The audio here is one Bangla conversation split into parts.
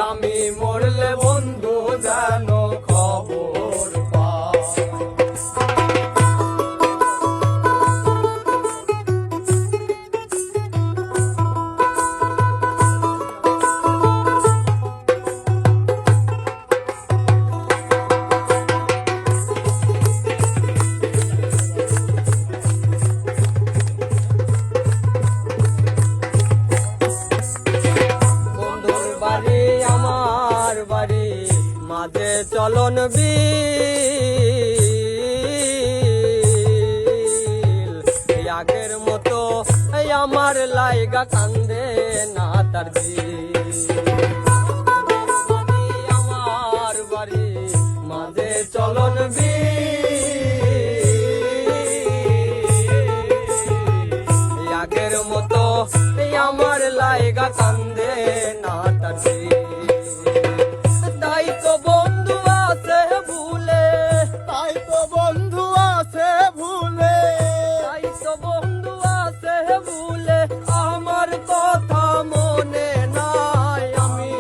আমি মরলে বন্ধু যেন খবর পায়। মাঝে চলন বিল আগের মতো আমার লাইগা কান্দে না তার দিল। আমার বাড়ি মাঝে চলন বিল আগের মতো আমার লাইগা কান্দে না তার দিল। তাই তো বন্ধু আছে ভুলে, তাই তো বন্ধু আছে ভুলে, তাই তো বন্ধু আছে ভুলে আমার কথা মনে নাই। আমি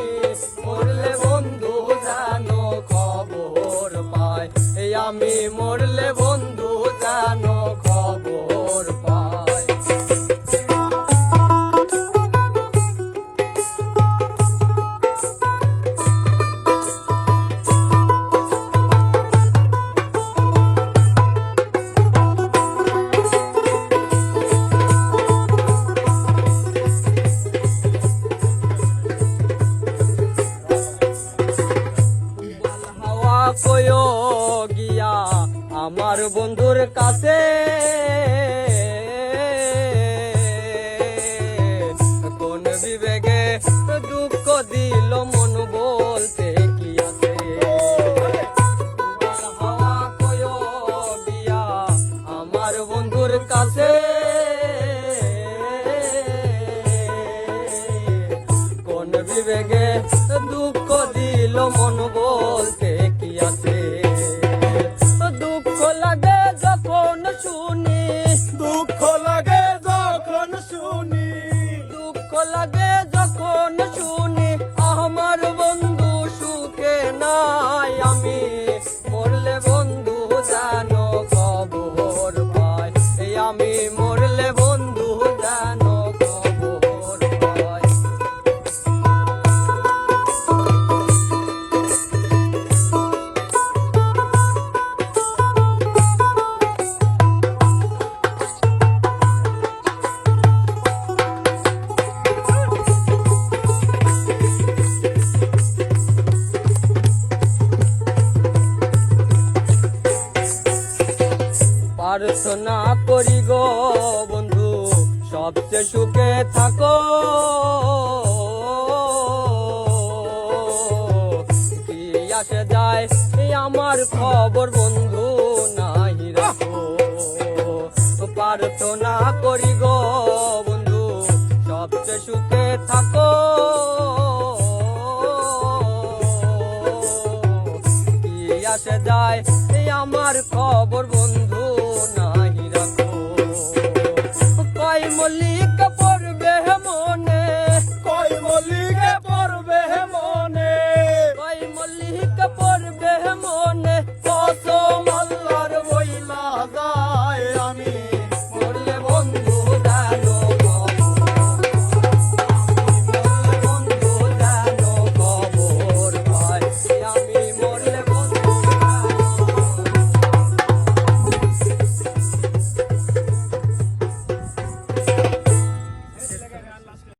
মরলে বন্ধু যেন খবর পায়, আমি মরলে বন্ধু যেন খবর পায়। কয়ো গিয়া আমার বন্ধুর কাছে, কোন বিবেকে দুঃখ দিল মন বলতে কি আছে। হাওয়া কয়ো গিয়া আমার বন্ধুর কাছে, কোন বিবেকে দুঃখ দিল মন বলতে কি আছে। দুঃখ লাগে যখন শুনি, দুঃখ লাগে যখন শুনি, দুঃখ লাগে যখন শুনি আমার বন্ধু সুখে নাই। আমি মরলে বন্ধু যেন খবর পায়, আমি মরলে বন্ধু যেন খবর পায়। প্রার্থনা করি গো বন্ধু সবচেয়ে সুখে থাকো, কি আসে যায় আমার খবর বন্ধু নাই রাখো। প্রার্থনা করি গো বন্ধু সবচেয়ে সুখে থাকো, কি আসে যায় আমার খবর